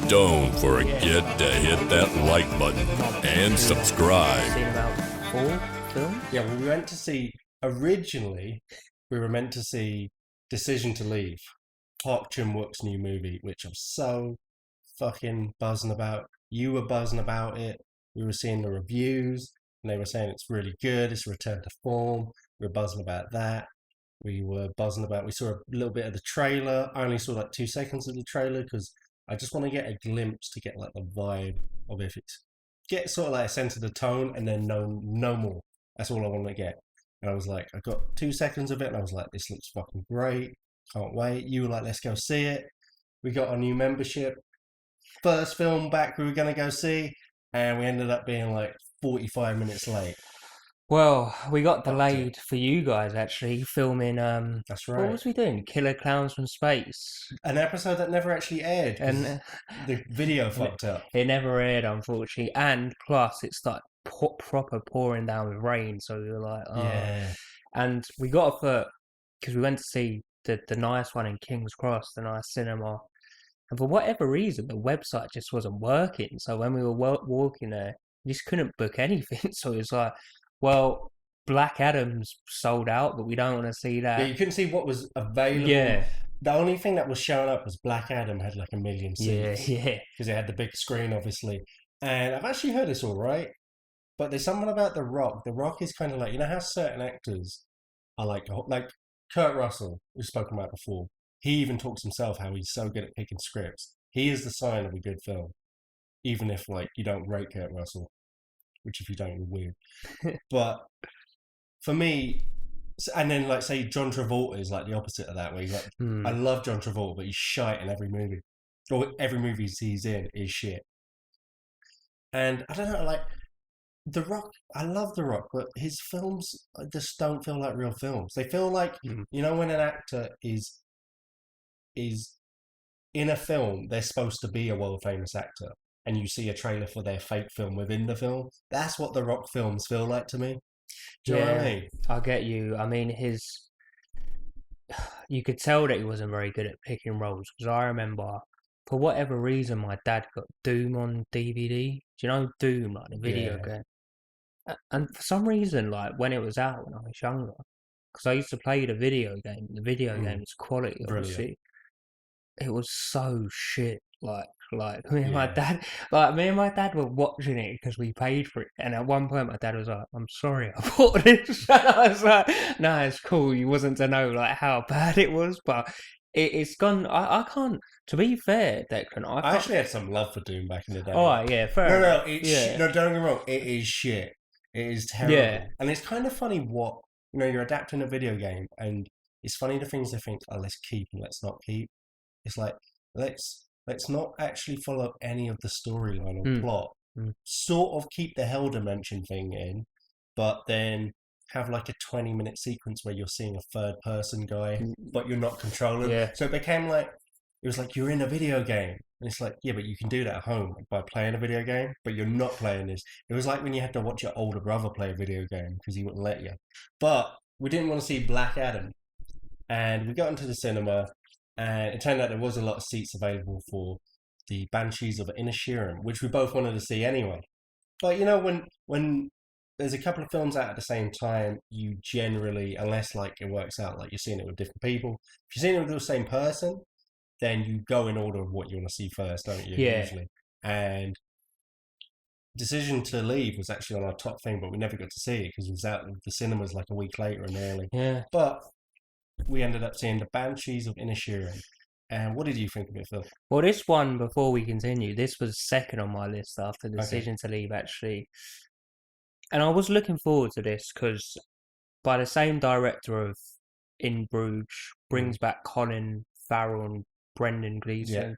Don't forget to hit that like button and subscribe. Seen about 4 films? Yeah, well, originally, we were meant to see Decision to Leave, Park Chan-wook's new movie, which I'm so fucking buzzing about. You were buzzing about it. We were seeing the reviews, and they were saying it's really good, it's a return to form. We were buzzing about that. We saw a little bit of the trailer. I only saw like 2 seconds of the trailer because I just want to get a glimpse to get like the vibe of if it's, get sort of like a sense of the tone, and then no more. That's all I want to get. And I was like, I got 2 seconds of it, and I was like, this looks fucking great. Can't wait. You were like, let's go see it. We got our new membership. First film back we were going to go see, and we ended up being like 45 minutes late. Well, we got delayed for you guys actually filming. That's right. What was we doing? Killer Clowns from Space. An episode that never actually aired, and the video fucked up. It never aired, unfortunately, and plus it started proper pouring down with rain, so we were like, oh. Yeah. And we got off because we went to see the nice one in King's Cross, the nice cinema, and for whatever reason, the website just wasn't working. So when we were walking there, we just couldn't book anything. So it was like, well, Black Adam's sold out, but we don't want to see that. Yeah, you couldn't see what was available. Yeah. The only thing that was showing up was Black Adam had like 1 million seats. Yeah. Because it had the big screen, obviously. And I've actually heard it's all right. But there's something about The Rock. The Rock is kind of like, you know how certain actors are like Kurt Russell, we've spoken about before. He even talks himself how he's so good at picking scripts. He is the sign of a good film. Even if like you don't rate Kurt Russell. Which if you don't, you're weird. But for me, and then like say John Travolta is like the opposite of that, where he's like, I love John Travolta, but he's shite in every movie. Or every movie he's in is shit. And I don't know, like, The Rock, I love The Rock, but his films just don't feel like real films. They feel like, you know, when an actor is in a film, they're supposed to be a world-famous actor. And you see a trailer for their fake film within the film. That's what The Rock films feel like to me. Do you know what I mean? I get you. I mean, you could tell that he wasn't very good at picking roles. Because I remember, for whatever reason, my dad got Doom on DVD. Do you know Doom, like the video game? And for some reason, like when it was out when I was younger, because I used to play the video game. The video game's quality, obviously. It was so shit. Like me and my dad were watching it because we paid for it, and at one point my dad was like, "I'm sorry, I bought this." And I was like, "No, it's cool. You wasn't to know like how bad it was, but it's gone." I can't. To be fair, Declan, I actually had some love for Doom back in the day. Oh yeah, fair. No, don't get me wrong. It is shit. It is terrible. Yeah. And it's kind of funny what you're adapting a video game, and it's funny the things they think, "Oh, let's keep and let's not keep." It's like let's not actually follow any of the storyline or plot. Sort of keep the Hell Dimension thing in, but then have like a 20-minute sequence where you're seeing a third-person guy, but you're not controlling. Yeah. So it became like, it was like you're in a video game. And it's like, yeah, but you can do that at home by playing a video game, but you're not playing this. It was like when you had to watch your older brother play a video game because he wouldn't let you. But we didn't want to see Black Adam. And we got into the cinema, and it turned out there was a lot of seats available for the Banshees of Inisherin, which we both wanted to see anyway. But, you know, when there's a couple of films out at the same time, you generally, unless, like, it works out, like, you're seeing it with different people. If you're seeing it with the same person, then you go in order of what you want to see first, don't you, usually? And Decision to Leave was actually on our top thing, but we never got to see it because it was out of the cinemas, like, a week later and early. Yeah. But we ended up seeing the Banshees of Inisherin. And what did you think of it, Phil? Well, this one, before we continue, this was second on my list after Decision to Leave, actually. And I was looking forward to this because by the same director of In Bruges, brings back Colin, Farrell and Brendan Gleeson.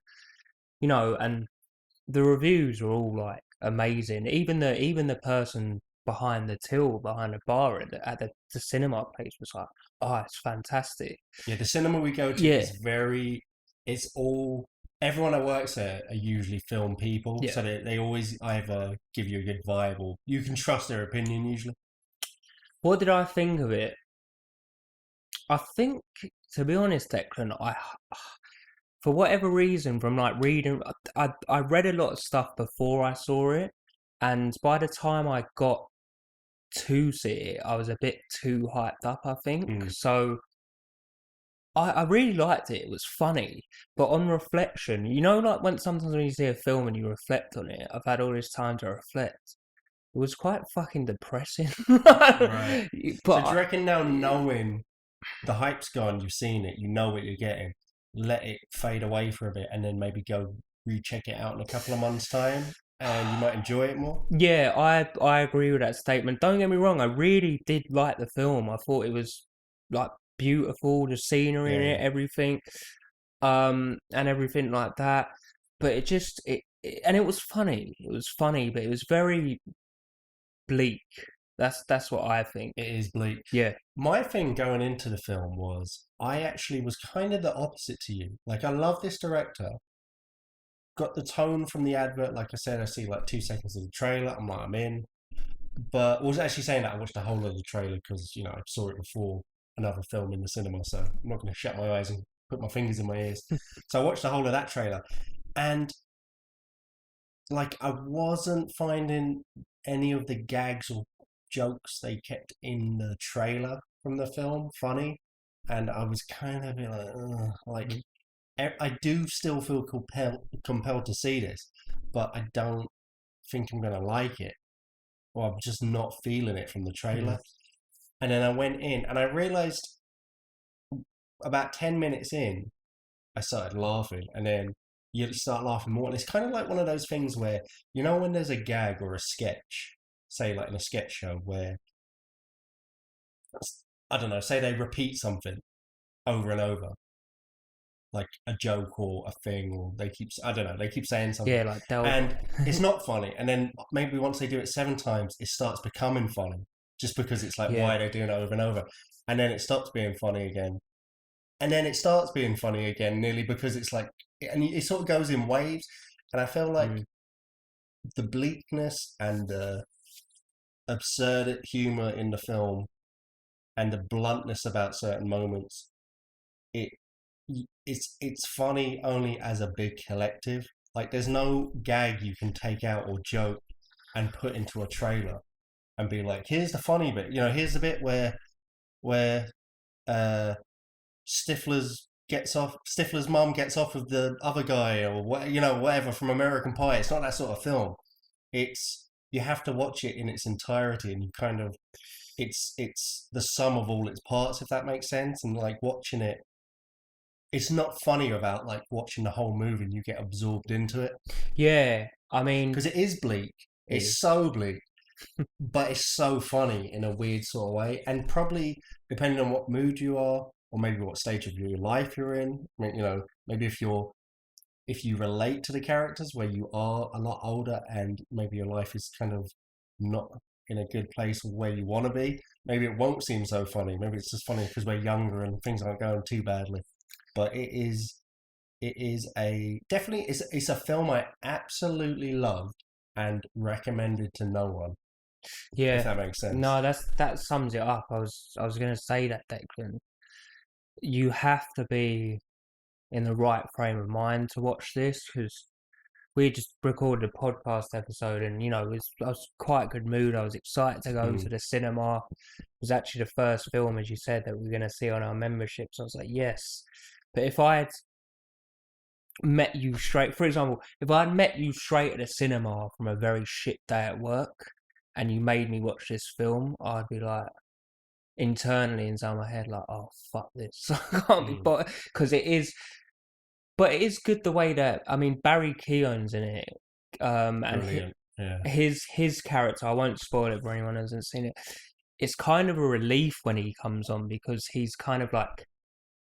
You know, and the reviews were all like amazing. Even the person behind the till, behind the bar at the cinema place was like, "Oh, it's fantastic." Yeah, the cinema we go to is everyone that works there are usually film people, so they always either give you a good vibe or you can trust their opinion usually. What did I think of it? I think, to be honest, Declan, for whatever reason, from like reading, I read a lot of stuff before I saw it, and by the time I got to see it, I was a bit too hyped up, I think. So I really liked it. It was funny, but on reflection, like when sometimes when you see a film and you reflect on it, I've had all this time to reflect. It was quite fucking depressing. Right. But So do you reckon now, knowing the hype's gone, you've seen it, you know what you're getting, let it fade away for a bit, and then maybe go recheck it out in a couple of months' time, and you might enjoy it more? yeah, I agree with that statement. Don't get me wrong, I really did like the film. I thought it was like beautiful, the scenery in it, Yeah. everything, and everything like that. But and it was funny. It was funny, but it was very bleak. That's what I think. It is bleak. Yeah, My thing going into the film was, I actually was kind of the opposite to you. Like, I love this director. Got the tone from the advert. Like I said, I see like 2 seconds of the trailer. I'm like, I'm in. But I was actually saying that I watched the whole of the trailer because, I saw it before another film in the cinema. So I'm not going to shut my eyes and put my fingers in my ears. So I watched the whole of that trailer. And like, I wasn't finding any of the gags or jokes they kept in the trailer from the film funny, and I was kind of like, ugh, like I do still feel compelled to see this, but I don't think I'm gonna like it, or I'm just not feeling it from the trailer. And then I went in, and I realized about 10 minutes in, I started laughing, and then you start laughing more. And it's kind of like one of those things where, when there's a gag or a sketch, say like in a sketch show, where, I don't know, say they repeat something over and over, like a joke or a thing, or they keep saying something. yeah, like and it's not funny. And then maybe once they do it 7 times, it starts becoming funny, just because it's like, why are they doing it over and over? And then it stops being funny again. And then it starts being funny again, nearly, because it's like, and it sort of goes in waves. And I feel like the bleakness and the absurd humor in the film and the bluntness about certain moments, it's funny only as a big collective. Like, there's no gag you can take out or joke and put into a trailer and be like, here's the funny bit. Here's the bit where Stifler's mum gets off of the other guy, or whatever, from American Pie. It's not that sort of film. You have to watch it in its entirety, and you kind of, it's the sum of all its parts, if that makes sense. And like, watching it, it's not funny without like watching the whole movie and you get absorbed into it. Yeah, I mean, because it is bleak. It's so bleak, but it's so funny in a weird sort of way. And probably depending on what mood you are, or maybe what stage of your life you're in. I mean, maybe if you relate to the characters where you are a lot older and maybe your life is kind of not in a good place where you want to be, maybe it won't seem so funny. Maybe it's just funny because we're younger and things aren't going too badly. But it's a film I absolutely loved and recommended to no one. Yeah, if that makes sense. No, that sums it up. I was going to say that, Declan. You have to be in the right frame of mind to watch this, because we just recorded a podcast episode, and I was quite a good mood. I was excited to go to the cinema. It was actually the first film, as you said, that we were going to see on our membership. So I was like, yes. But if I had met you straight, for example, if I had met you straight at the cinema from a very shit day at work, and you made me watch this film, I'd be like, internally inside my head, like, oh, fuck this. I can't be bothered. Because it is, but it is good the way that, I mean, Barry Keogh's in it. And his character, I won't spoil it for anyone who hasn't seen it. It's kind of a relief when he comes on, because he's kind of like,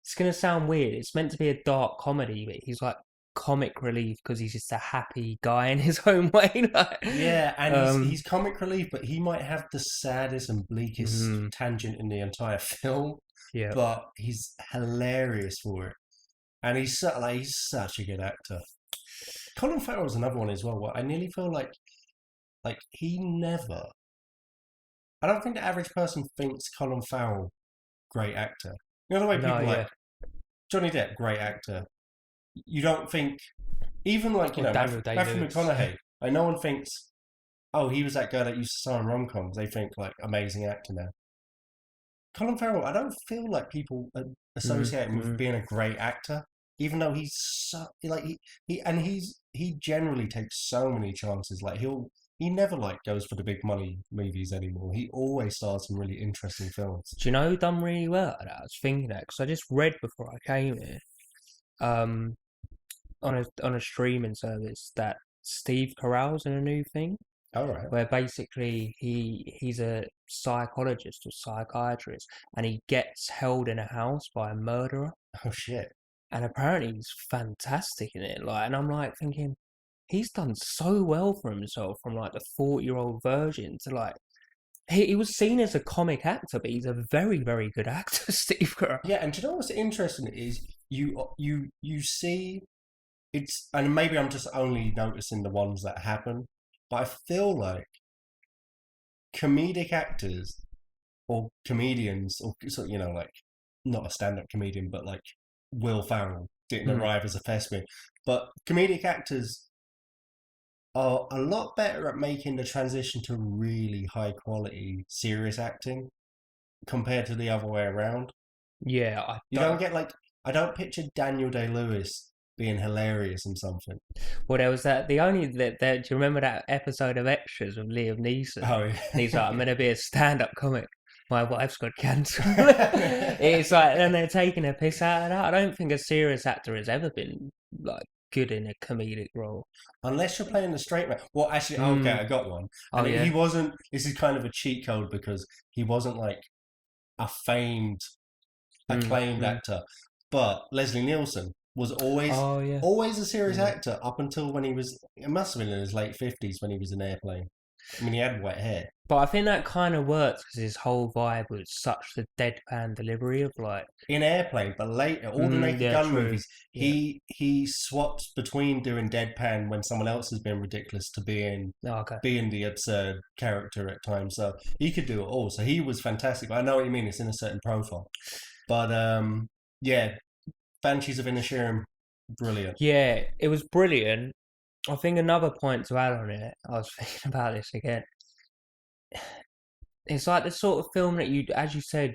it's going to sound weird. It's meant to be a dark comedy, but he's like comic relief because he's just a happy guy in his own way. And he's comic relief, but he might have the saddest and bleakest tangent in the entire film. Yeah, but he's hilarious for it, and he's such a good actor. Colin Farrell's another one as well. I nearly feel like he never. I don't think the average person thinks Colin Farrell great actor. The way people like Johnny Depp, great actor. you don't think, even like, Or Daniel Matthew Day-Lewis. McConaughey, like no one thinks, oh, he was that guy that used to star in rom-coms. They think like amazing actor now. Colin Farrell, I don't feel like people associate him with being a great actor, even though he's so like he generally takes so many chances. Like he never like goes for the big money movies anymore. He always stars in really interesting films. Do you know who done really well at that? I was thinking that because I just read before I came here, on a streaming service that Steve Carell's in a new thing. All right. Where basically he's a psychologist or psychiatrist, and he gets held in a house by a murderer. Oh shit! And apparently he's fantastic in it. Like, and I'm like thinking, he's done so well for himself from like the 40-year-old version to like. He was seen as a comic actor, but he's a very, very good actor, Steve Carell. Yeah, and do you know what's interesting is you see it's, and maybe I'm just only noticing the ones that happen. But I feel like comedic actors or comedians, or like not a stand-up comedian, but like Will Ferrell didn't arrive as a thespian. But comedic actors are a lot better at making the transition to really high-quality, serious acting compared to the other way around. Yeah, I don't picture Daniel Day-Lewis being hilarious in something. Well, there was that. Do you remember that episode of Extras with Liam Neeson? Oh, yeah. And he's like, I'm going to be a stand-up comic. My wife's got cancer. It's like, and they're taking a piss out of that. I don't think a serious actor has ever been like good in a comedic role. Unless you're playing the straight man. Well, actually, okay, I got one. And he wasn't, this is kind of a cheat code because he wasn't like a famed, acclaimed actor. But Leslie Nielsen was always a serious actor up until when it must have been in his late 50s when he was in Airplane. I mean, he had white hair. But I think that kind of works because his whole vibe was such the deadpan delivery of like... In Airplane, but later, all the Naked Gun movies, he swaps between doing deadpan when someone else has been ridiculous to being the absurd character at times. So he could do it all. So he was fantastic. I know what you mean. It's in a certain profile. But yeah, Banshees of Inisherin, brilliant. Yeah, it was brilliant. I think another point to add on it, I was thinking about this again. It's like the sort of film that you, as you said,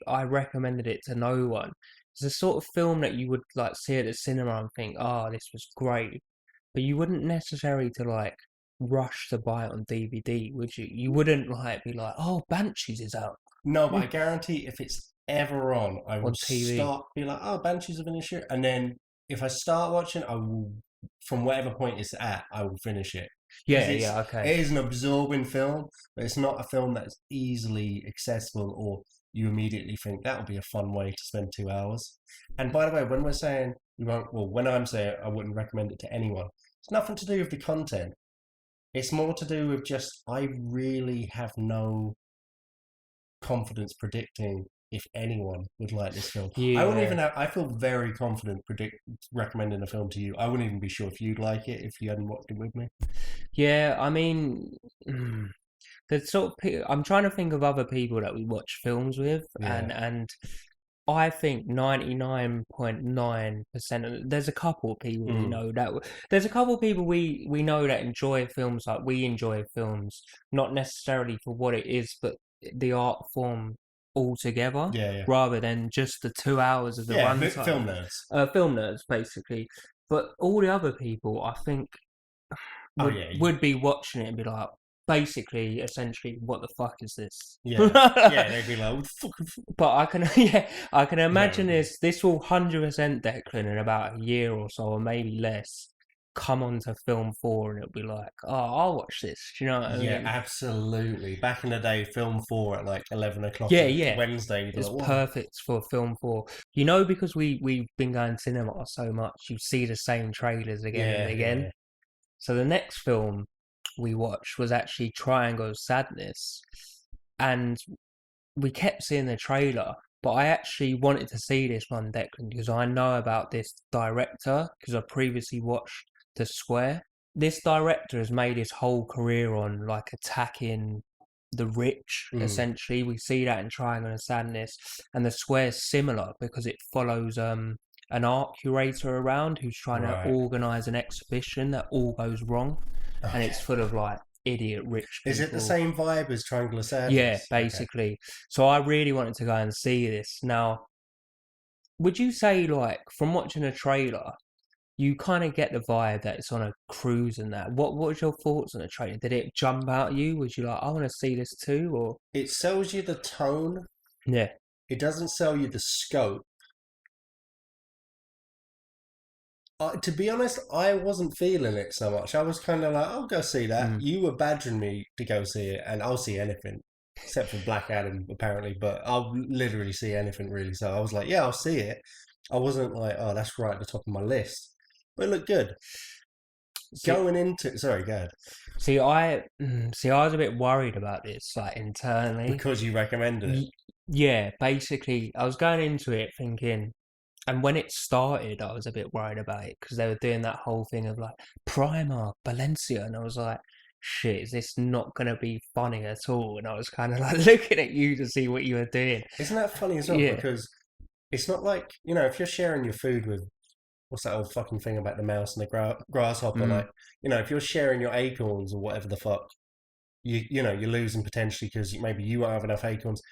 I recommended it to no one. It's the sort of film that you would like see at the cinema and think, oh, this was great. But you wouldn't necessarily to like rush to buy it on DVD, would you? You wouldn't like be like, oh, Banshees is out. No, but I guarantee if it's ever on, I will be like, oh, Banshees of Inisherin. And then if I start watching, I will, from whatever point it's at, I will finish it. Yeah, okay. It is an absorbing film, but it's not a film that is easily accessible or you immediately think that would be a fun way to spend 2 hours. And by the way, when we're saying when I'm saying I wouldn't recommend it to anyone, it's nothing to do with the content. It's more to do with just, I really have no confidence predicting if anyone would like this film. Yeah. I wouldn't even I feel very confident recommending a film to you. I wouldn't even be sure if you'd like it if you hadn't watched it with me. Yeah, I mean, the sort of I'm trying to think of other people that we watch films with, and I think 99.9%. There's a couple of people we know that. There's a couple of people we know that enjoy films like we enjoy films, not necessarily for what it is, but the art form altogether, rather than just the 2 hours of the runtime. Film nerds, basically. But all the other people, I think, would be watching it and be like, basically, essentially, what the fuck is this? Yeah, they'd be like, but I can imagine this will 100% Declan in about a year or so, or maybe less, come onto Film 4 and it'll be like, oh, I'll watch this. Do you know what I mean? Yeah, absolutely. Back in the day, Film 4 at like 11 o'clock Wednesday. It's perfect for Film 4. You know, because we've been going cinema so much, you see the same trailers again and again. Yeah. So the next film we watched was actually Triangle of Sadness. And we kept seeing the trailer, but I actually wanted to see this one, Declan, because I know about this director, because I previously watched The Square. This director has made his whole career on like attacking the rich, essentially. We see that in Triangle of Sadness, and The Square is similar because it follows an art curator around who's trying Right. to organise an exhibition that all goes wrong, and it's full of like idiot rich people. Is it the same vibe as Triangular Sadness? Yeah, basically. Okay. So I really wanted to go and see this. Now, would you say, like, from watching a trailer, you kind of get the vibe that it's on a cruise and that? What was your thoughts on the trailer? Did it jump out at you? Was you like, I want to see this too? Or It sells you the tone. yeah, It doesn't sell you the scope. To be honest, I wasn't feeling it so much. I was kind of like, I'll go see that. You were badgering me to go see it, and I'll see anything, except for Black Adam, apparently. But I'll literally see anything, really. So I was like, yeah, I'll see it. I wasn't like, oh, that's right at the top of my list. But it looked good. Going into... Sorry, go ahead. See, I was a bit worried about this, like, internally. Because you recommended it. Yeah, basically, I was going into it thinking... And when it started, I was a bit worried about it because they were doing that whole thing of like Primark, Valencia, and I was like, shit, is this not going to be funny at all? And I was kind of like looking at you to see what you were doing. Isn't that funny as well? Yeah. Because it's not like, you know, if you're sharing your food with, what's that old fucking thing about the mouse and the grasshopper? Like, you know, if you're sharing your acorns or whatever the fuck, you know, you're losing potentially because maybe you won't have enough acorns.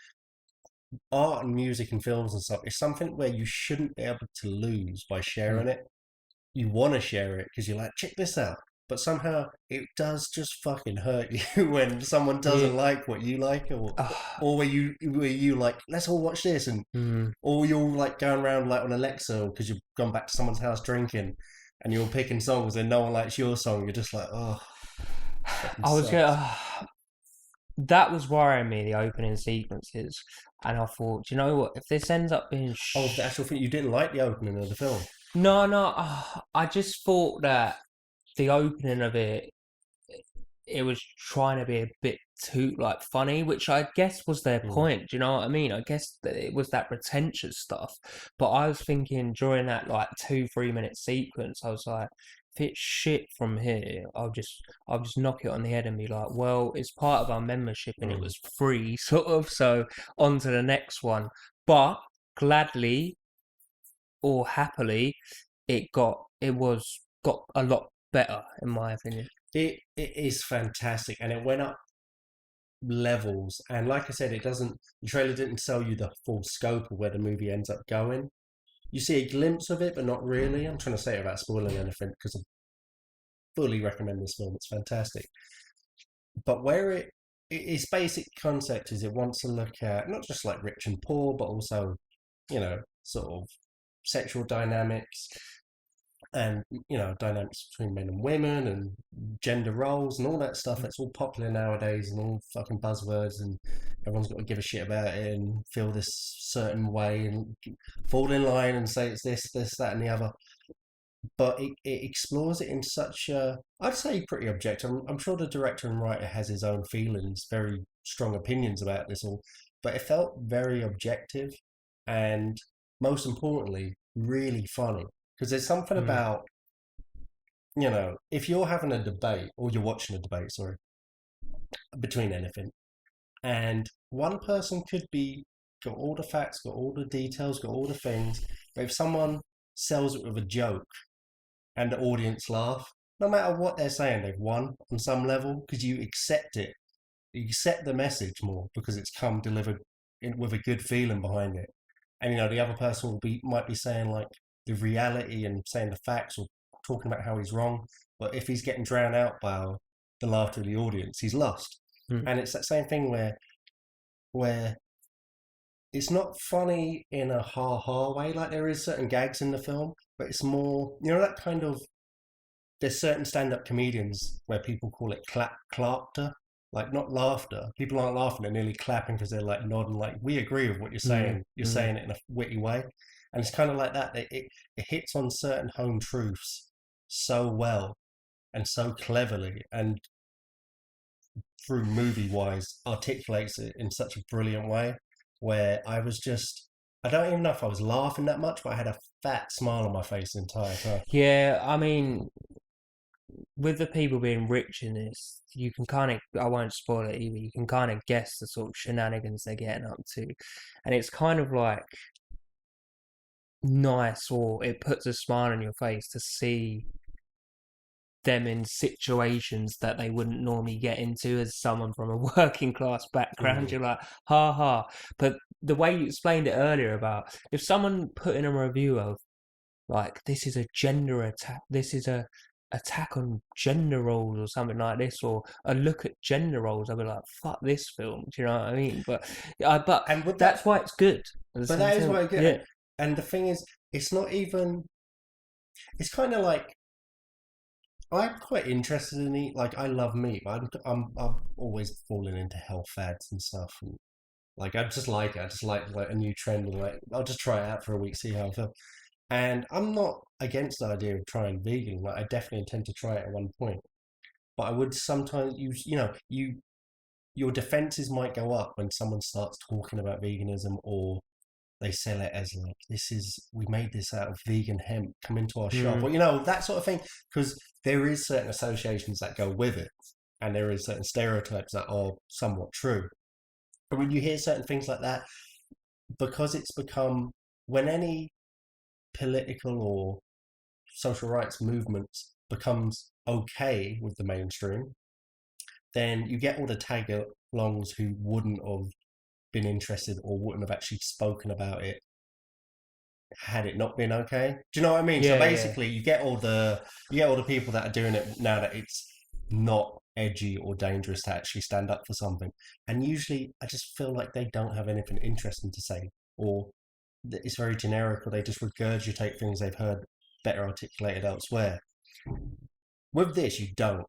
Art and music and films and stuff is something where you shouldn't be able to lose by sharing it. You want to share it because you're like, check this out. But somehow it does just fucking hurt you when someone doesn't like what you like, or where you like, let's all watch this, and or you're like going around like on Alexa because you've gone back to someone's house drinking, and you're picking songs and no one likes your song. You're just like, oh. That was worrying me, the opening sequences, and I thought, you know what, if this ends up being... the actual thing, you didn't like the opening of the film? No, I just thought that the opening of it was trying to be a bit too, like, funny, which I guess was their point, do you know what I mean? I guess that it was that pretentious stuff, but I was thinking during that, like, 2-3 minute sequence, I was like, if it's shit from here, I'll just knock it on the head and be like, well, it's part of our membership and it was free, sort of, so on to the next one. But gladly or happily, it got a lot better, in my opinion. It is fantastic, and it went up levels. And like I said, the trailer didn't tell you the full scope of where the movie ends up going. You see a glimpse of it, but not really. I'm trying to say it without spoiling anything because I fully recommend this film. It's fantastic. But where its basic concept is, it wants to look at not just like rich and poor, but also, you know, sort of sexual dynamics and, you know, dynamics between men and women and gender roles and all that stuff that's all popular nowadays and all fucking buzzwords, and everyone's got to give a shit about it and feel this certain way and fall in line and say it's this, that and the other. But it explores it in such a, I'd say, pretty objective. I'm sure the director and writer has his own feelings, very strong opinions about this all, but it felt very objective and, most importantly, really funny. Because there's something about, you know, if you're having a debate, or you're watching a debate, sorry, between anything, and one person could got all the facts, got all the details, got all the things, but if someone sells it with a joke and the audience laugh, no matter what they're saying, they've won on some level because you accept it. You accept the message more because it's come delivered with a good feeling behind it. And, you know, the other person might be saying like the reality and saying the facts or talking about how he's wrong. But if he's getting drowned out by the laughter of the audience, he's lost. And it's that same thing where it's not funny in a ha-ha way. Like, there is certain gags in the film, but it's more, you know, that kind of, there's certain stand-up comedians where people call it clapter, like not laughter. People aren't laughing, they're nearly clapping because they're like nodding, like, we agree with what you're saying. You're saying it in a witty way. And it's kind of like that. It hits on certain home truths so well and so cleverly, and through movie-wise articulates it in such a brilliant way, where I don't even know if I was laughing that much, but I had a fat smile on my face the entire time. Yeah, I mean, with the people being rich in this, you can kind of, I won't spoil it either, you can kind of guess the sort of shenanigans they're getting up to. And it's kind of like, nice, or it puts a smile on your face to see them in situations that they wouldn't normally get into as someone from a working class background. You're like, ha ha. But the way you explained it earlier about if someone put in a review of like, this is a gender attack, this is a attack on gender roles or something like this, or a look at gender roles, I'd be like, fuck this film. Do you know what I mean? But that's why it's good. But that is why it's good. Yeah. And the thing is, it's not even. It's kind of like I'm quite interested in it. Like I love meat. I'm always falling into health fads and stuff. And like I just like it. I just like a new trend and like I'll just try it out for a week, see how I feel. And I'm not against the idea of trying vegan. Like I definitely intend to try it at one point. But I would sometimes your defenses might go up when someone starts talking about veganism, or they sell it as like, we made this out of vegan hemp, come into our shop, or that sort of thing, because there is certain associations that go with it, and there is certain stereotypes that are somewhat true. But when you hear certain things like that, because it's become, when any political or social rights movements becomes okay with the mainstream, then you get all the tag-alongs who wouldn't have been interested or wouldn't have actually spoken about it had it not been okay. Do you know what I mean? Yeah, so basically, you get all the people that are doing it now that it's not edgy or dangerous to actually stand up for something. And usually, I just feel like they don't have anything interesting to say, or it's very generic, or they just regurgitate things they've heard better articulated elsewhere. With this, you don't.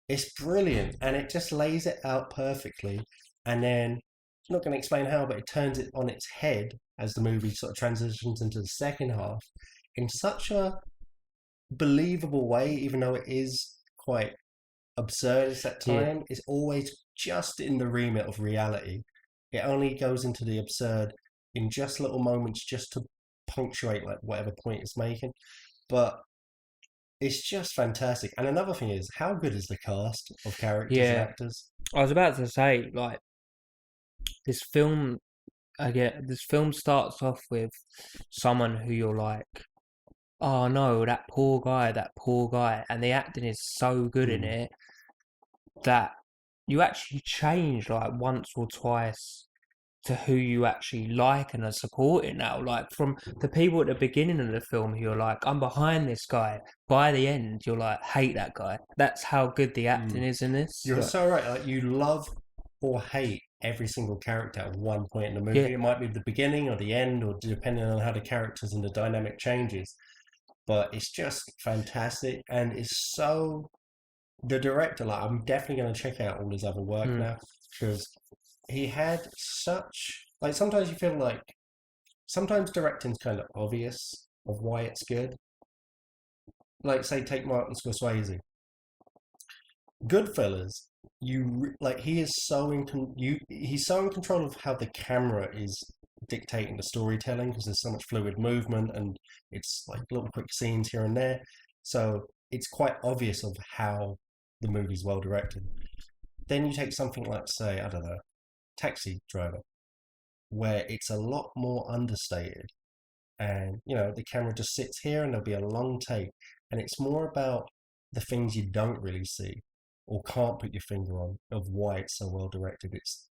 It's brilliant, and it just lays it out perfectly. And then, I'm not going to explain how, but it turns it on its head as the movie sort of transitions into the second half in such a believable way, even though it is quite absurd at time. Yeah. It's always just in the remit of reality. It only goes into the absurd in just little moments, just to punctuate like whatever point it's making. But it's just fantastic. And another thing is, how good is the cast of characters and actors? I was about to say, like, this film starts off with someone who you're like, oh no, that poor guy. And the acting is so good in it that you actually change like once or twice to who you actually like and are supporting now. Like from the people at the beginning of the film who you're like, I'm behind this guy. By the end, you're like, hate that guy. That's how good the acting is in this. You're so right. Like you love or hate every single character at one point in the movie. It might be the beginning or the end, or depending on how the characters and the dynamic changes. But it's just fantastic, and it's so. The director, like, I'm definitely going to check out all his other work now, because he had such, like, sometimes you feel like, sometimes directing's kind of obvious of why it's good. Like, say, take Martin Scorsese. Goodfellas, he is so he's so in control of how the camera is dictating the storytelling, because there's so much fluid movement, and it's like little quick scenes here and there. So it's quite obvious of how the movie's well directed. Then you take something like, say, I don't know, Taxi Driver, where it's a lot more understated, and the camera just sits here and there'll be a long take, and it's more about the things you don't really see or can't put your finger on of why it's so well directed. It's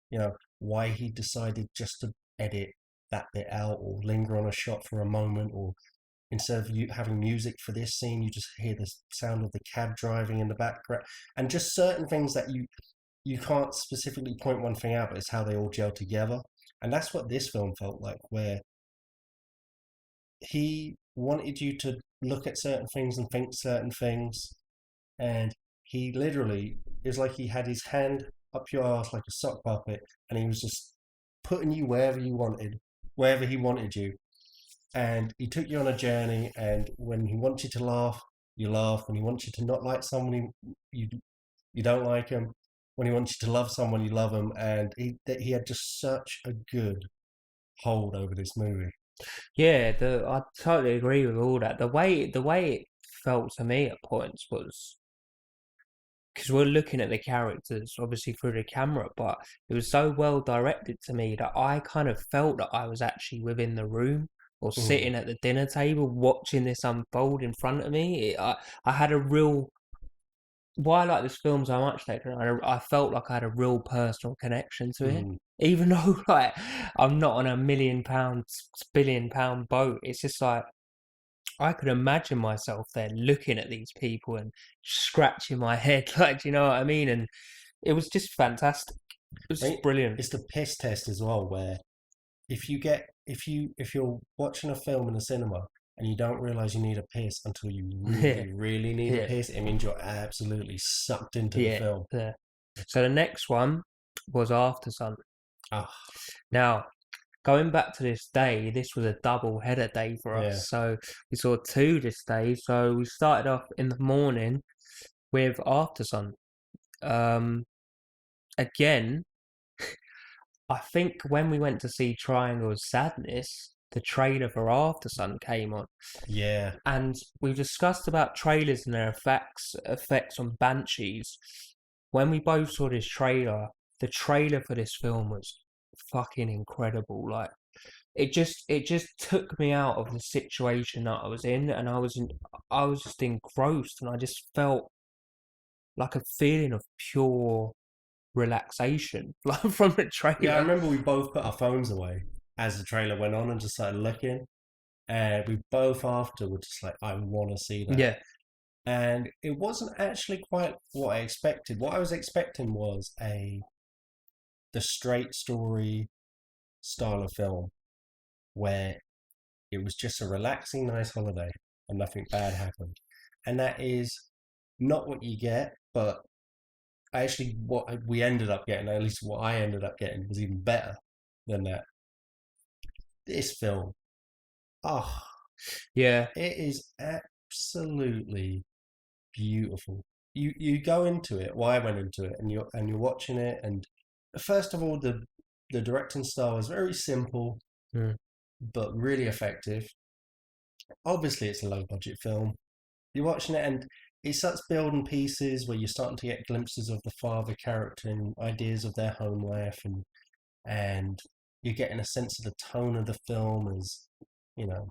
why he decided just to edit that bit out or linger on a shot for a moment, or instead of you having music for this scene, you just hear the sound of the cab driving in the background, and just certain things that you can't specifically point one thing out, but it's how they all gel together. And that's what this film felt like, where he wanted you to look at certain things and think certain things, and he literally, it was like he had his hand up your ass like a sock puppet, and he was just putting you wherever he wanted you. And he took you on a journey, and when he wants you to laugh, you laugh. When he wants you to not like someone, you don't like him. When he wants you to love someone, you love him. And he had just such a good hold over this movie. Yeah, I totally agree with all that. The way it felt to me at points was because we're looking at the characters obviously through the camera, but it was so well directed to me that I kind of felt that I was actually within the room or sitting at the dinner table watching this unfold in front of me. I had a real, why I like this film so much, I felt like I had a real personal connection to it. Even though like I'm not on a billion-pound boat, it's just like I could imagine myself there looking at these people and scratching my head, like, do you know what I mean? And it was just fantastic. It was just brilliant. It's the piss test as well, where if you're watching a film in the cinema and you don't realise you need a piss until you really need a piss, it means you're absolutely sucked into the film. Yeah. So the next one was Aftersun. Now, going back to this day, this was a double header day for us. Yeah. So we saw 2 this day. So we started off in the morning with Aftersun. Again, I think when we went to see Triangle of Sadness, the trailer for Aftersun came on. Yeah. And we discussed about trailers and their effects on Banshees. When we both saw this trailer, the trailer for this film was fucking incredible. Like, it just took me out of the situation that I was in, and I was just engrossed, and I just felt like a feeling of pure relaxation like from the trailer. Yeah, I remember we both put our phones away as the trailer went on and just started looking, and we both after were just like, I want to see that. Yeah. And it wasn't actually quite what I expected. What I was expecting was the straight story style of film where it was just a relaxing, nice holiday and nothing bad happened. And that is not what you get, but actually what we ended up getting, at least what I ended up getting, was even better than that. This film, yeah, it is absolutely beautiful. You go into it. Well, I went into it, and you're watching it, and first of all, the directing style is very simple, but really effective. Obviously, it's a low budget film. You're watching it, and it starts building pieces where you're starting to get glimpses of the father character and ideas of their home life, and you're getting a sense of the tone of the film as, you know,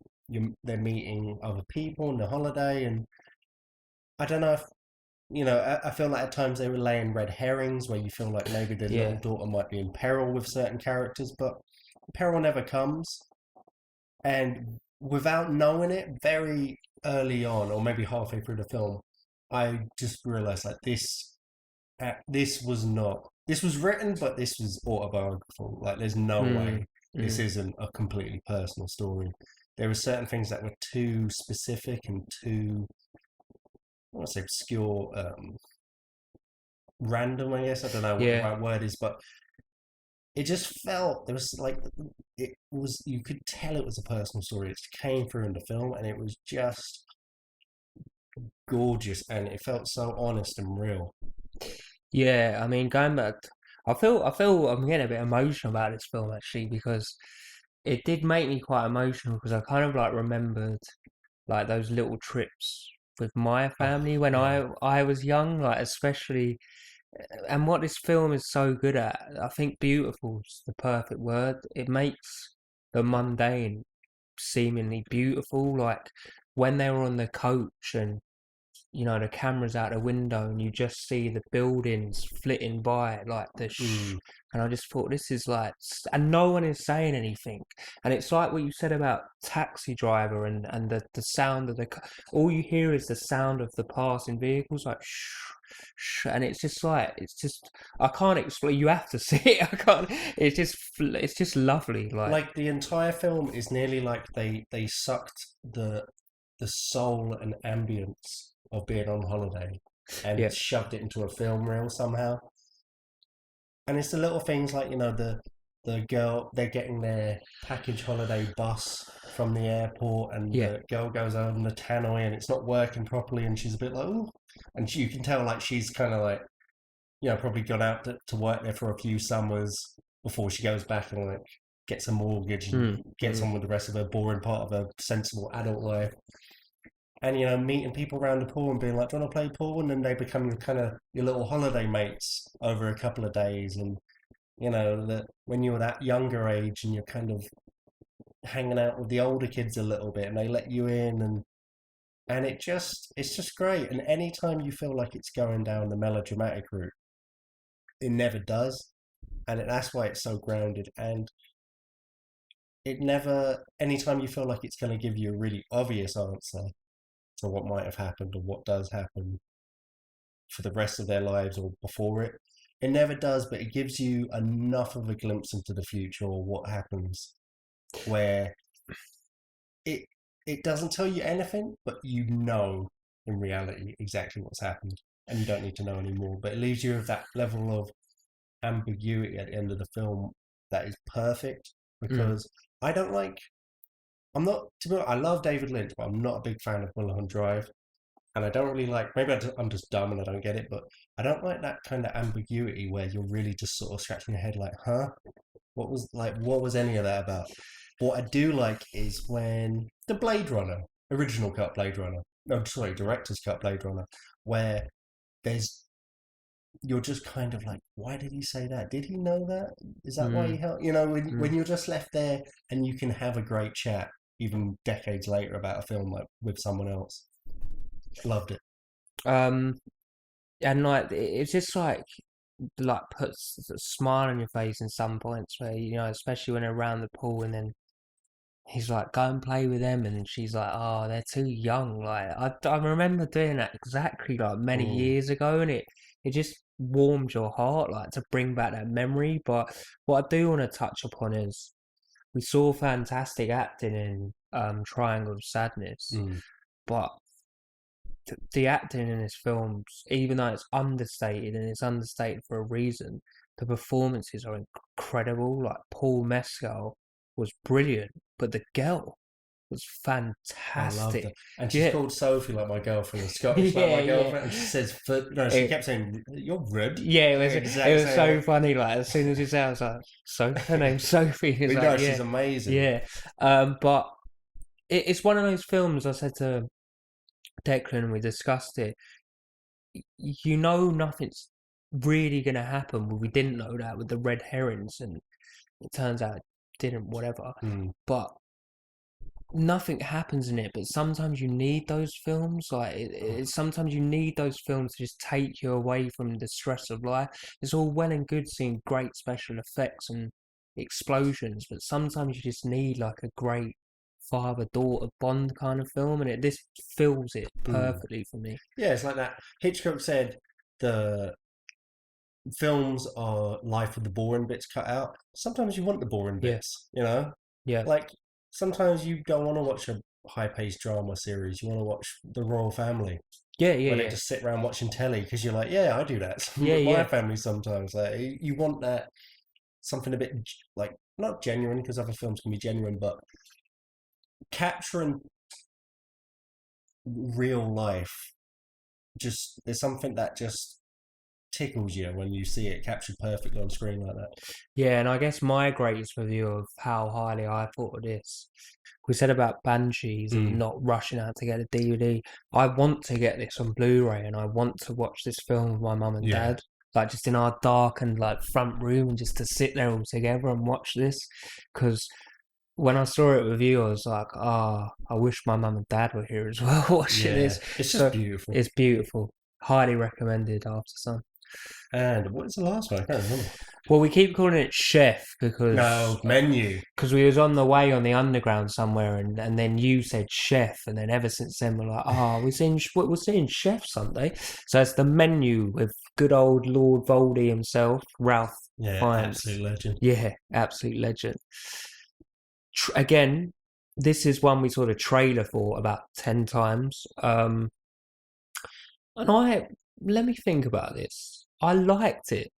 they're meeting other people on the holiday, and I don't know if, you know, I feel like at times they were laying red herrings where you feel like maybe the little daughter might be in peril with certain characters, but peril never comes. And without knowing it, very early on, or maybe halfway through the film, I just realised like this was written, but this was autobiographical. Like, there's no way this isn't a completely personal story. There were certain things that were too specific and too, I want to say obscure, random, I guess. I don't know what the right word is, but it just felt, there was like, you could tell it was a personal story. It came through in the film, and it was just gorgeous, and it felt so honest and real. Yeah, I mean, going back, I feel I'm getting a bit emotional about this film actually, because it did make me quite emotional, because I kind of like remembered like those little trips with my family when I was young, like, especially, and what this film is so good at, I think beautiful is the perfect word. It makes the mundane seemingly beautiful, like when they were on the coach and, you know, the camera's out the window and you just see the buildings flitting by, like and I just thought, this is like, and no one is saying anything, and it's like what you said about Taxi Driver and the sound of all you hear is the sound of the passing vehicles, like shh, and it's just I can't explain. You have to see it. I can't. It's just lovely. Like the entire film is nearly like they sucked the soul and ambience of being on holiday and shoved it into a film reel somehow. And it's the little things like, you know, the girl, they're getting their package holiday bus from the airport, and the girl goes on the tannoy and it's not working properly, and she's a bit like, ooh. And you can tell like she's kind of like, you know, probably gone out to work there for a few summers before she goes back and like gets a mortgage and gets on with the rest of her boring part of her sensible adult life. and meeting people around the pool and being like, "Do you want to play pool?" And then they become your little holiday mates over a couple of days, and that when you're that younger age and you're kind of hanging out with the older kids a little bit, and they let you in, and it's just great. And anytime you feel like it's going down the melodramatic route, it never does, and that's why it's so grounded. And it never, anytime you feel like it's going to give you a really obvious answer to what might have happened or what does happen for the rest of their lives or before it, it never does, but it gives you enough of a glimpse into the future or what happens, where it doesn't tell you anything, but in reality exactly what's happened, and you don't need to know anymore. But it leaves you with that level of ambiguity at the end of the film that is perfect, because I love David Lynch, but I'm not a big fan of Mulholland Drive, and I don't really like, maybe I'm just dumb and I don't get it, but I don't like that kind of ambiguity where you're really just sort of scratching your head like, huh? What was any of that about? What I do like is when the Blade Runner, original cut Blade Runner, director's cut Blade Runner, where you're just kind of like, why did he say that? Did he know that? Is that why he helped? When you're just left there and you can have a great chat, even decades later, about a film like with someone else. Loved it. And like it's just like puts a smile on your face in some points where especially when they're around the pool, and then he's like, go and play with them, and she's like, oh, they're too young. Like I remember doing that exactly like many years ago, and it just warmed your heart, like, to bring back that memory. But what I do want to touch upon is we saw fantastic acting in Triangle of Sadness, but the acting in this film, even though it's understated, and it's understated for a reason, the performances are incredible. Like Paul Mescal was brilliant, but the girl was fantastic. I loved her. And she's called Sophie, like my girlfriend, and Scottish, like my girlfriend. And she says, she kept saying, "You're rude." Yeah, it was so funny. Like as soon as you said, I was like, "Sophie, her name's Sophie." We know she's amazing. Yeah, but it's one of those films. I said to Declan, and we discussed it. Nothing's really going to happen. Well, we didn't know that with the red herrings, and it turns out it didn't. Whatever, but nothing happens in it. But sometimes you need those films. Like sometimes you need those films to just take you away from the stress of life. It's all well and good seeing great special effects and explosions, but sometimes you just need like a great father-daughter bond kind of film, and this fills it perfectly for me. Yeah, it's like that. Hitchcock said the films are life with the boring bits cut out. Sometimes you want the boring bits, Yeah. Like sometimes you don't want to watch a high-paced drama series. You want to watch The Royal Family. Where they just sit around watching telly because you're like, yeah, I do that with my family sometimes. Like, you want that something a bit like not genuine, because other films can be genuine, but capturing real life, just there's something that just tickles you when you see it captured perfectly on screen like that. Yeah, and I guess my greatest review of how highly I thought of this, we said about Banshees and not rushing out to get a DVD. I want to get this on Blu-ray, and I want to watch this film with my mum and dad, like just in our darkened like front room, and just to sit there all together and watch this. Because when I saw it with you, I was like, I wish my mum and dad were here as well watching this. It's just beautiful. It's beautiful. Highly recommended, Aftersun. And what is the last one? I can't remember. Well, we keep calling it Chef because... No, Menu. Because we was on the way on the underground somewhere, and then you said Chef, and then ever since then we're like, we're seeing Chef Sunday. So it's the Menu with good old Lord Voldy himself, Ralph Fiennes. Absolute legend. Yeah, absolute legend. Again, this is one we saw the trailer for about 10 times. And let me think about this. I liked it,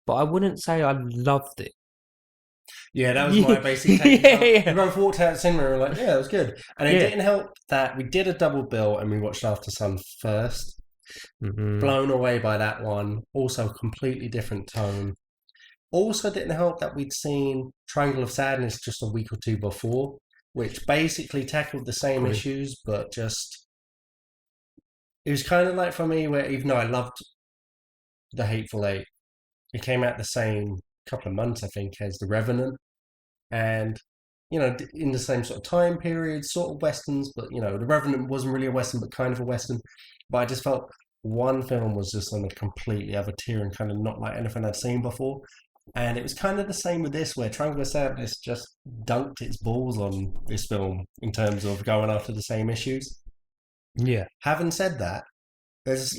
but I wouldn't say I loved it. Yeah, that was my basic take. We both walked out of the cinema and we were like, yeah, that was good. And it didn't help that we did a double bill and we watched Aftersun first. Blown away by that one. Also, completely different tone. Also didn't help that we'd seen Triangle of Sadness just a week or two before. which basically tackled the same issues, but just it was kind of like for me where even though I loved The Hateful Eight, it came out the same couple of months I think as The Revenant, and in the same sort of time period, sort of westerns, but The Revenant wasn't really a western, but kind of a western. But I just felt one film was just on a completely other tier and kind of not like anything I'd seen before. And it was kind of the same with this, where Triangle of Sadness just dunked its balls on this film in terms of going after the same issues. Yeah. Having said that, there's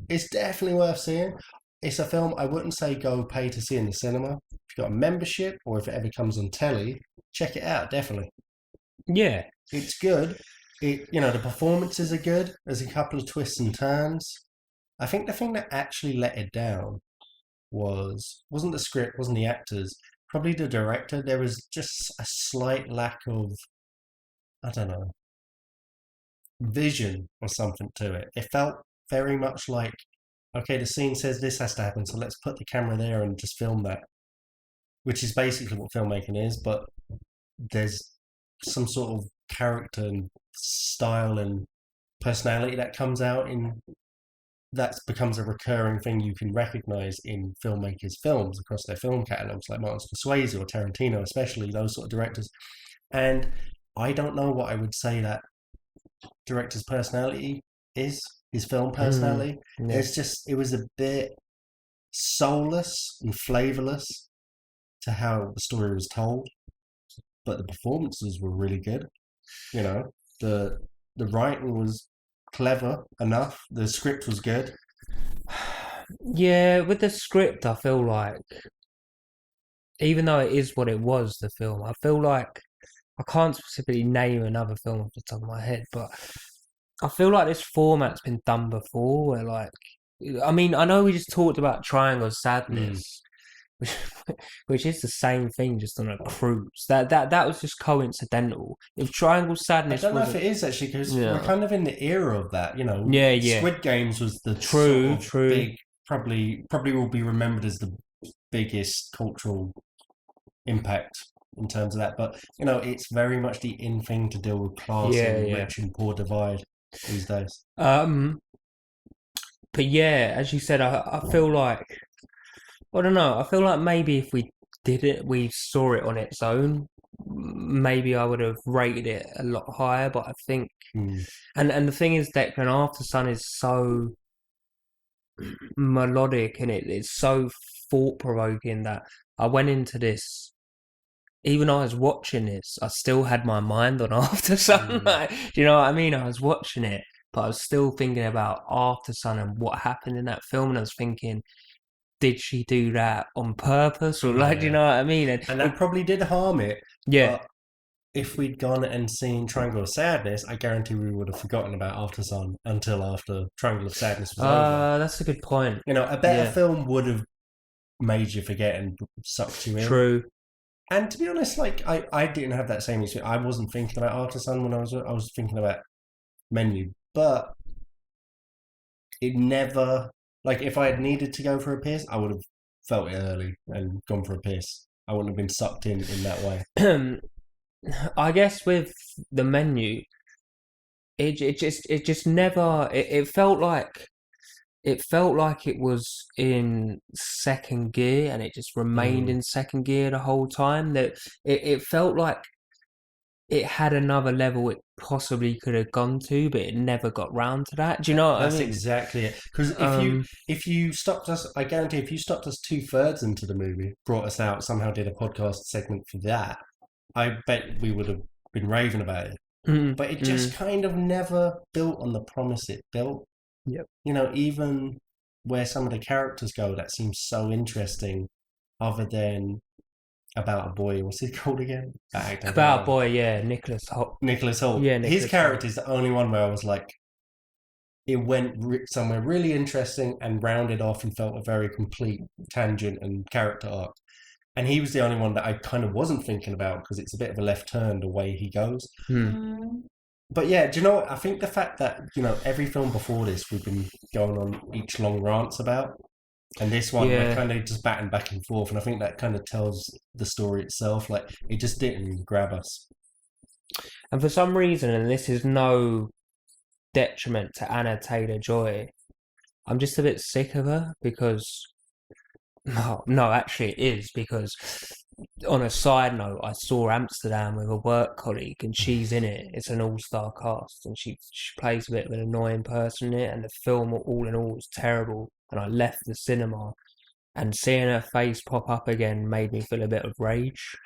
it's definitely worth seeing. It's a film I wouldn't say go pay to see in the cinema. If you've got a membership or if it ever comes on telly, check it out, definitely. Yeah. It's good. The performances are good. There's a couple of twists and turns. I think the thing that actually let it down wasn't the script, wasn't the actors, probably the director. There was just a slight lack of, I don't know, vision or something to it. It felt very much like, okay, the scene says this has to happen, so let's put the camera there and just film that, which is basically what filmmaking is, but there's some sort of character and style and personality that comes out that becomes a recurring thing you can recognize in filmmakers' films across their film catalogs, like Martin Scorsese or Tarantino, especially those sort of directors. And I don't know what I would say that director's personality is, his film personality. Yeah. It was a bit soulless and flavorless to how the story was told, but the performances were really good. The writing was clever enough. The script was good. Yeah, with the script, I feel like, even though it is what it was, the film, I feel like I can't specifically name another film off the top of my head, but I feel like this format's been done before. Where I know we just talked about Triangle of Sadness, which is the same thing, just on a cruise. That was just coincidental. If Triangle Sadness, I don't know if it is actually, because we're kind of in the era of that. Yeah. Squid Games was the true. big, probably will be remembered as the biggest cultural impact in terms of that. But it's very much the in thing to deal with class and rich and poor divide these days. But yeah, as you said, I feel like, I don't know. I feel like maybe if we saw it on its own, maybe I would have rated it a lot higher. But I think, and the thing is, Declan, Aftersun is so melodic and it's so thought provoking that I went into this. Even though I was watching this, I still had my mind on Aftersun. Do you know what I mean? I was watching it, but I was still thinking about Aftersun and what happened in that film, and I was thinking, did she do that on purpose, or do you know what I mean? And that probably did harm it. Yeah. But if we'd gone and seen Triangle of Sadness, I guarantee we would have forgotten about Aftersun until after Triangle of Sadness was over. That's a good point. A better film would have made you forget and sucked you in. True. And to be honest, I didn't have that same experience. I wasn't thinking about Aftersun when I was thinking about Menu, but it never, if I had needed to go for a piss, I would have felt it early and gone for a piss. I wouldn't have been sucked in that way. I guess with the Menu, it just never. It felt like it was in second gear, and it just remained in second gear the whole time. That it felt like it had another level it possibly could have gone to, but it never got round to that. Do you know what I mean? That's exactly it. Because if you stopped us, I guarantee if you stopped us 2/3 into the movie, brought us out, somehow did a podcast segment for that, I bet we would have been raving about it. But it just kind of never built on the promise it built. Yep. Even where some of the characters go, that seems so interesting, other than About a Boy. What's he called again? About a Boy, yeah. Nicholas Hoult. Yeah, his character is the only one where I was like, it went somewhere really interesting and rounded off and felt a very complete tangent and character arc. And he was the only one that I kind of wasn't thinking about, because it's a bit of a left turn the way he goes. But yeah, do you know what? I think the fact that, every film before this we've been going on each long rants about, and this one we're kind of just batting back and forth, and I think that kind of tells the story itself. It just didn't grab us. And for some reason, and this is no detriment to Anna Taylor-Joy, I'm just a bit sick of her because... No, actually it is, because on a side note, I saw Amsterdam with a work colleague and she's in it. It's an all-star cast and she plays a bit of an annoying person in it, and the film all in all was terrible. And I left the cinema, and seeing her face pop up again made me feel a bit of rage.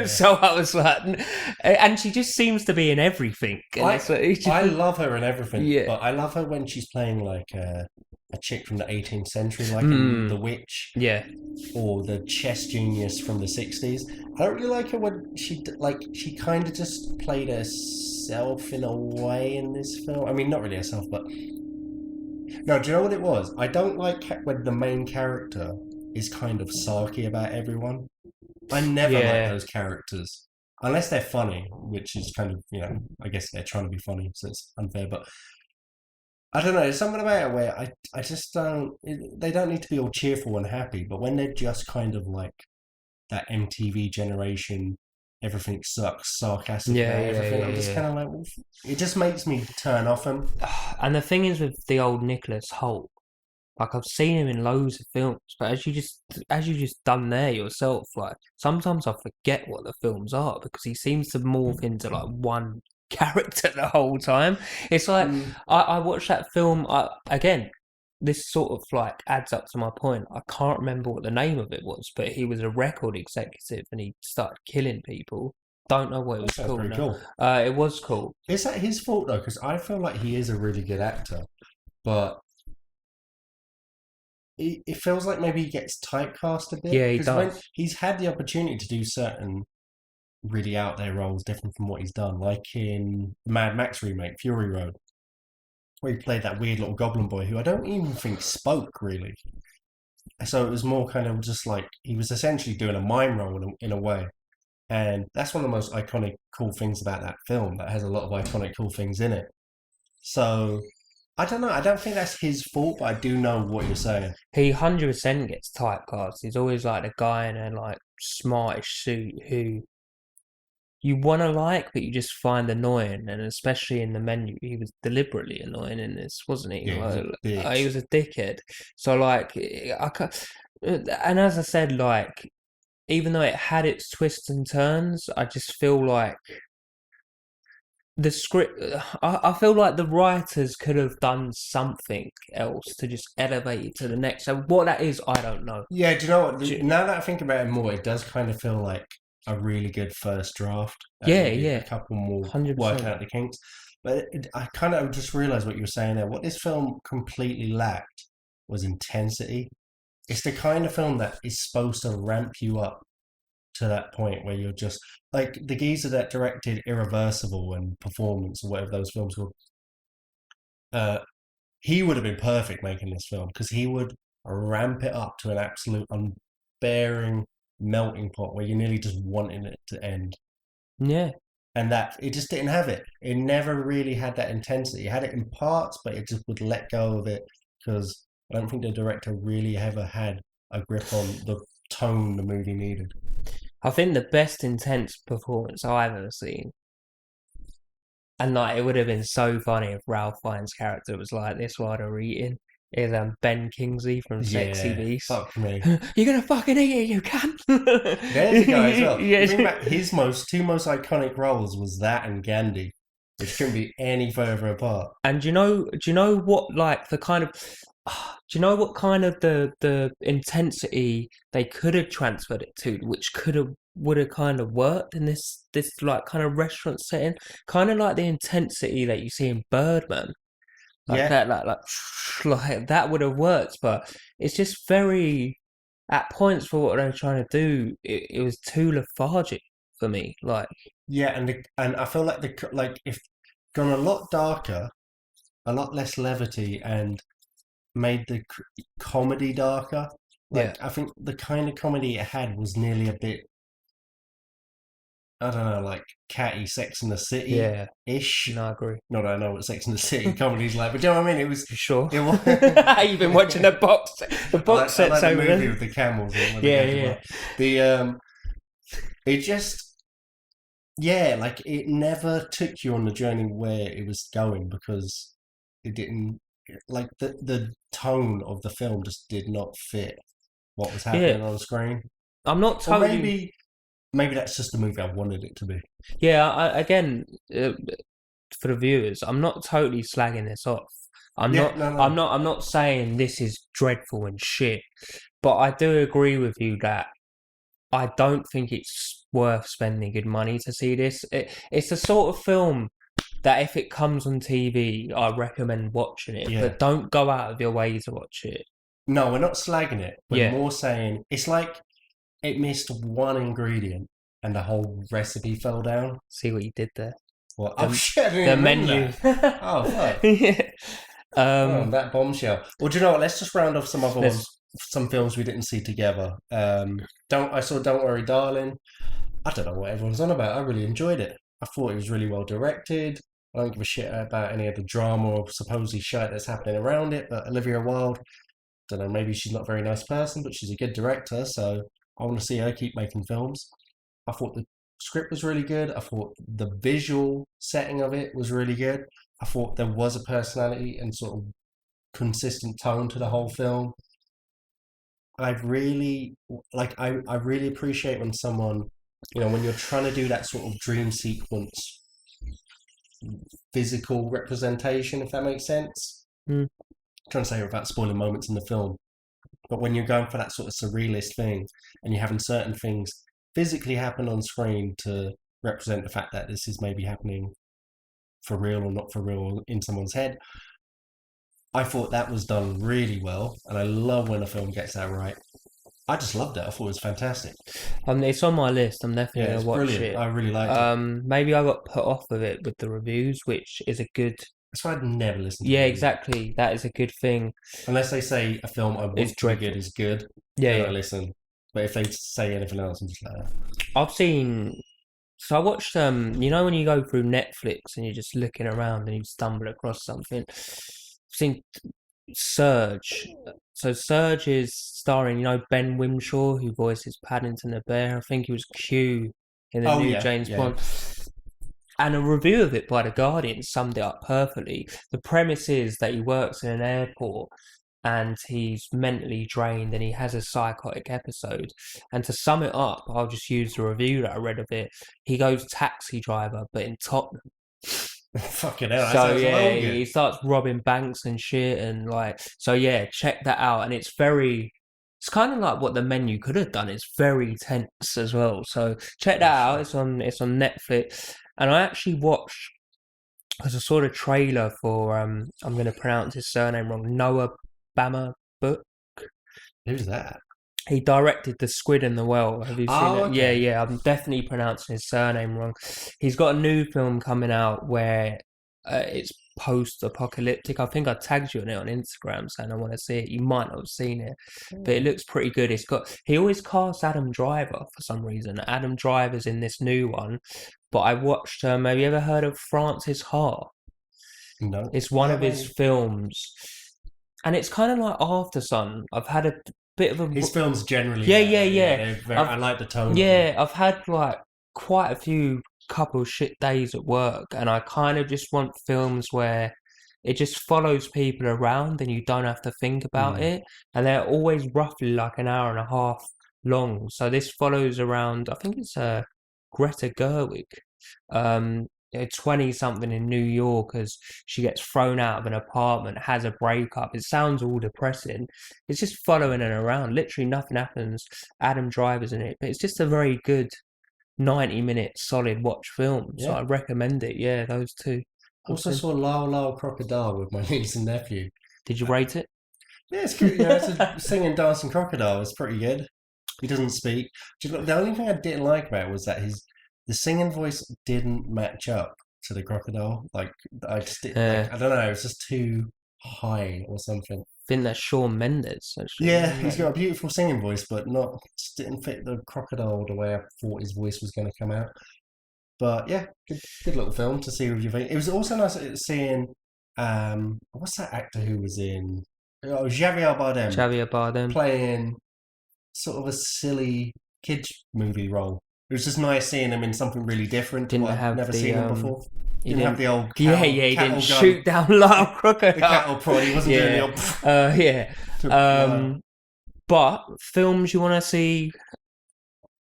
So I was like, and she just seems to be in everything. I love her in everything, Yeah. but I love her when she's playing like a chick from the 18th century, like in The Witch, Yeah. or the chess genius from the 60s. I don't really like her when she kind of just played herself in a way in this film. I mean, not really herself, but no. Do you know what it was? I don't like when the main character is kind of sarky about everyone. I never like those characters. Unless they're funny, which is kind of, I guess they're trying to be funny, so it's unfair, but I don't know, there's something about it where I just don't... They don't need to be all cheerful and happy, but when they're just kind of like that MTV generation, everything sucks, sarcastic about everything, I'm just kind of like... It just makes me turn off them. And the thing is with the old Nicholas Hoult, like I've seen him in loads of films, but as you just done there yourself, like sometimes I forget what the films are because he seems to morph into like one character the whole time. It's like I watched that film again. This sort of like adds up to my point. I can't remember what the name of it was, but he was a record executive and he started killing people. Don't know what it was called. Pretty cool. It was cool. Is that his fault though? Because I feel like he is a really good actor, but it feels like maybe he gets typecast a bit. Yeah, he does. When he's had the opportunity to do certain really out there roles different from what he's done, like in the Mad Max remake, Fury Road, where he played that weird little goblin boy who I don't even think spoke really. So it was more kind of just like he was essentially doing a mime role in a way. And that's one of the most iconic, cool things about that film, that has a lot of iconic, cool things in it. So I don't know. I don't think that's his fault, but I do know what you're saying. He 100% gets typecast. He's always like the guy in a like smartish suit who you want to like, but you just find annoying. And especially in The Menu, he was deliberately annoying in this, wasn't he? Yeah, he was a dickhead. So like, and as I said, like, even though it had its twists and turns, I just feel like the script, I feel like the writers could have done something else to just elevate it to the next. So what that is, I don't know. Yeah, do you know what? Now that I think about it more, it does kind of feel like a really good first draft. A couple more 100%. working out the kinks. But I kind of just realised what you were saying there. What this film completely lacked was intensity. It's the kind of film that is supposed to ramp you up to that point where you're just like the geezer that directed Irreversible and Performance or whatever those films were. He would have been perfect making this film because he would ramp it up to an absolute unbearing melting pot where you're nearly just wanting it to end. Yeah. And that it just didn't have it. It never really had that intensity. It had it in parts, but it just would let go of it because I don't think the director really ever had a grip on the tone the movie needed. I think the best intense performance I've ever seen, and like it would have been so funny if Ralph Fiennes' character was like this while they're eating, is Ben Kingsley from Sexy Beast. Fuck me. You're gonna fucking eat it, you can. There's the guy as well. Yeah. Think about his two most iconic roles was that and Gandhi, which couldn't be any further apart. And do you know what like the kind of do you know what kind of the intensity they could have transferred it to, which would have kind of worked in this like kind of restaurant setting, kind of like the intensity that you see in Birdman, like that, like that would have worked, but it's just very at points for what they're trying to do. It was too lethargic for me, like and I feel like if gone a lot darker, a lot less levity, and made the comedy darker. I think the kind of comedy it had was nearly a bit, I don't know, like catty Sex and the City-ish. No, I agree. Not that I know what Sex and the City comedy's like, but do you know what I mean? It was... Sure. It was, you've been watching the box sets like over the movie there. with the camels. Yeah. It just... Yeah, like it never took you on the journey where it was going because it didn't like the tone of the film just did not fit what was happening Yeah, on screen. I'm not Or totally. maybe that's just the movie I wanted it to be. Yeah, again, for the viewers, I'm not totally slagging this off. I'm Yeah, not. no, I'm no. not. I'm not saying this is dreadful and shit. But I do agree with you that I don't think it's worth spending good money to see this. It's the sort of film that if it comes on TV, I recommend watching it. Yeah. But don't go out of your way to watch it. No, we're not slagging it. We're Yeah. more saying it's like it missed one ingredient and the whole recipe fell down. See what you did there. Well, oh shit, I didn't The even remember menu. that. Oh, fuck. Yeah. Oh, that bombshell. Well, do you know what? Let's just round off some other Let's- ones, some films we didn't see together. I saw Don't Worry, Darling. I don't know what everyone's on about. I really enjoyed it. I thought it was really well directed. I don't give a shit about any of the drama or supposed shit that's happening around it. But Olivia Wilde, don't know, maybe she's not a very nice person, but she's a good director. So I want to see her keep making films. I thought the script was really good. I thought the visual setting of it was really good. I thought there was a personality and sort of consistent tone to the whole film. I really I really appreciate when someone, when you're trying to do that sort of dream sequence physical representation, if that makes sense. Mm. I'm trying to say it without spoiling moments in the film. But when you're going for that sort of surrealist thing and you're having certain things physically happen on screen to represent the fact that this is maybe happening for real or not for real in someone's head, I thought that was done really well, and I love when a film gets that right. I just loved it. I thought it was fantastic. It's on my list. I'm definitely it's gonna watch brilliant. it. I really liked it. Maybe I got put off with it with the reviews, which is a good. That's why I'd never listen to Yeah, it. exactly. That is a good thing. Unless they say a film I want It's to be good is good, Yeah, then I yeah. listen. But if they say anything else, I'm just like, I've seen. So I watched. When you go through Netflix and you're just looking around and you stumble across something. I've seen Surge. So Surge is starring, Ben Whishaw, who voices Paddington the Bear. I think he was Q in the new James Bond. And a review of it by The Guardian summed it up perfectly. The premise is that he works in an airport and he's mentally drained and he has a psychotic episode. And to sum it up, I'll just use the review that I read of it. He goes taxi driver, but in Tottenham. fucking hell. So yeah, he starts robbing banks and shit, and check that out. And it's kind of like what the menu could have done. It's very tense as well. So check that out. It's on Netflix. And I actually watched, because I saw the trailer for I'm going to pronounce his surname wrong, Noah Baumbach. Who's that? He directed The Squid and the Whale. Have you seen it? Okay. Yeah. I'm definitely pronouncing his surname wrong. He's got a new film coming out where it's post-apocalyptic. I think I tagged you on it on Instagram saying I want to see it. You might not have seen it, but it looks pretty good. He always casts Adam Driver for some reason. Adam Driver's in this new one, but I watched. Have you ever heard of Francis Ha? No. It's one of his films, and it's kind of like Aftersun. I've had a bit of a his films generally. Yeah. I like the tone. Yeah, I've had quite a few couple shit days at work, and I kind of just want films where it just follows people around and you don't have to think about it, and they're always roughly like an hour and a half long. So this follows around, I think it's Greta Gerwig, 20-something in New York, as she gets thrown out of an apartment, has a breakup. It sounds all depressing. It's just following her around. Literally nothing happens. Adam Driver's in it, but it's just a very good 90-minute solid watch film. So I recommend it. Yeah, those two. Also saw Lyle Lyle Crocodile with my niece and nephew. Did you rate it? Yeah, it's good. It's a singing, dancing crocodile. It's pretty good. He doesn't speak. The only thing I didn't like about it was that the singing voice didn't match up to the crocodile. Like I just didn't. I don't know. It was just too high or something. I think that's Shawn Mendes. Actually. Yeah, he's got a beautiful singing voice, but just didn't fit the crocodile the way I thought his voice was going to come out. But yeah, good little film to see with your face. It was also nice seeing what's that actor who was in Javier Bardem. Javier Bardem Playing sort of a silly kids movie role. It was just nice seeing him in something really different. Didn't to what have I've never the, seen him before. He Didn't have the old he cattle didn't gun. shoot down Lyle Crocodile. The cattle prod. He wasn't doing the old. Yeah. But films you want to see.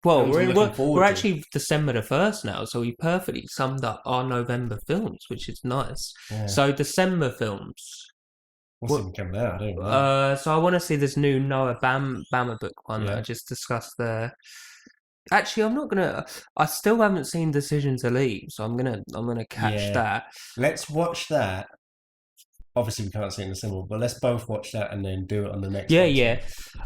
Well, we're actually December the 1st now, so we perfectly summed up our November films, which is nice. Yeah. So December films. What's even coming out? I don't know. So I want to see this new Noah Bama book one that I just discussed there. Actually, I'm not gonna. I still haven't seen Decision to Leave, so I'm gonna catch that. Let's watch that. Obviously, we can't see it in the cinema, but let's both watch that and then do it on the next. Yeah.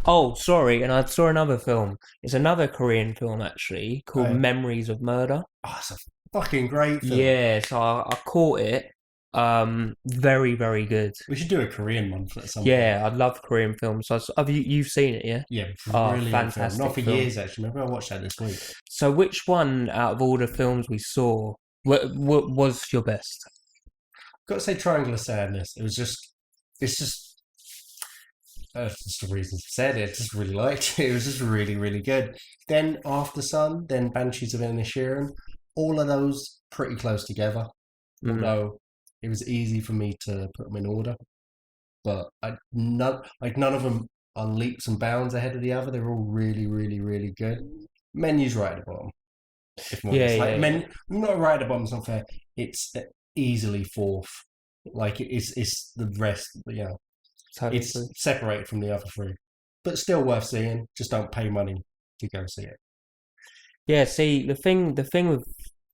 Oh, sorry, and I saw another film. It's another Korean film actually called Memories of Murder. Oh, it's a fucking great film. Yeah, so I caught it. Very, very good. We should do a Korean one for some. Yeah, I love Korean films. So you've seen it, yeah? Yeah, really fantastic. Not for years actually. Maybe I'll watch that this week. So, which one out of all the films we saw what was your best? Got to say, Triangle of Sadness. It's just the reasons I said it. Just really liked it. It was just really, really good. Then Aftersun, then Banshees of Inisherin. All of those pretty close together. Although it was easy for me to put them in order, but none of them are leaps and bounds ahead of the other. They're all really, really, really good. Menu's right at the bottom. Not right at the bottom. It's not fair. It's easily fourth. Like it's the rest. Totally it's true. Separated from the other three, but still worth seeing. Just don't pay money to go see it. Yeah. See, the thing with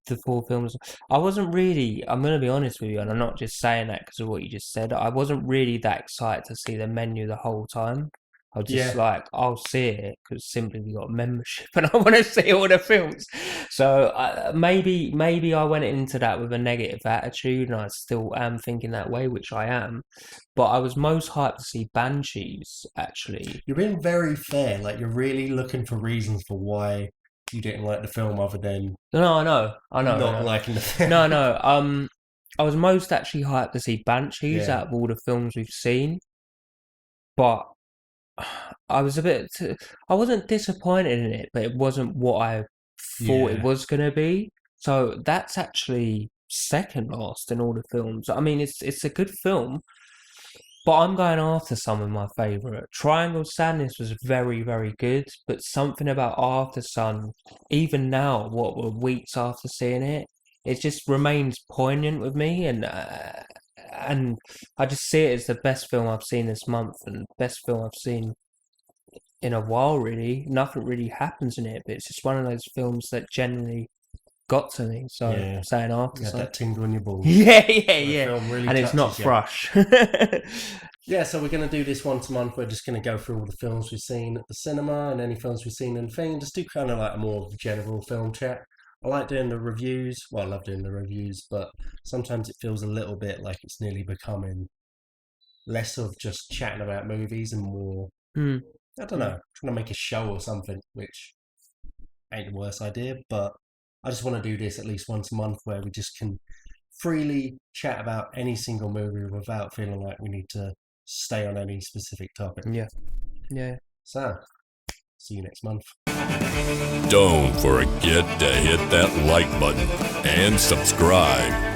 the 4 films, I wasn't really. I'm going to be honest with you, and I'm not just saying that because of what you just said. I wasn't really that excited to see the menu the whole time. I was just like, I'll see it because simply we got a membership and I want to see all the films. So maybe I went into that with a negative attitude, and I still am thinking that way, which I am. But I was most hyped to see Banshees. Actually, you're being very fair. Like you're really looking for reasons for why you didn't like the film, other than I know, not liking the film. No. I was most actually hyped to see Banshees out of all the films we've seen, but I wasn't disappointed in it, but it wasn't what I thought it was going to be. So that's actually second last in all the films. I mean, it's a good film, but I'm going after some of my favourite. Triangle of Sadness was very, very good, but something about Aftersun, even now, what were weeks after seeing it, it just remains poignant with me, and I just see it as the best film I've seen this month and best film I've seen in a while, really. Nothing really happens in it, but it's just one of those films that generally got to me. So saying Aftersun. You had that tingle in your balls. Yeah. Really, and it's not thrush. So we're going to do this once a month. We're just going to go through all the films we've seen at the cinema and any films we've seen in Fiennes. Just do kind of like a more general film chat. I like doing the reviews. Well, I love doing the reviews, but sometimes it feels a little bit like it's nearly becoming less of just chatting about movies and more, I don't know, trying to make a show or something, which ain't the worst idea, but I just want to do this at least once a month where we just can freely chat about any single movie without feeling like we need to stay on any specific topic. Yeah. So, see you next month. Don't forget to hit that like button and subscribe.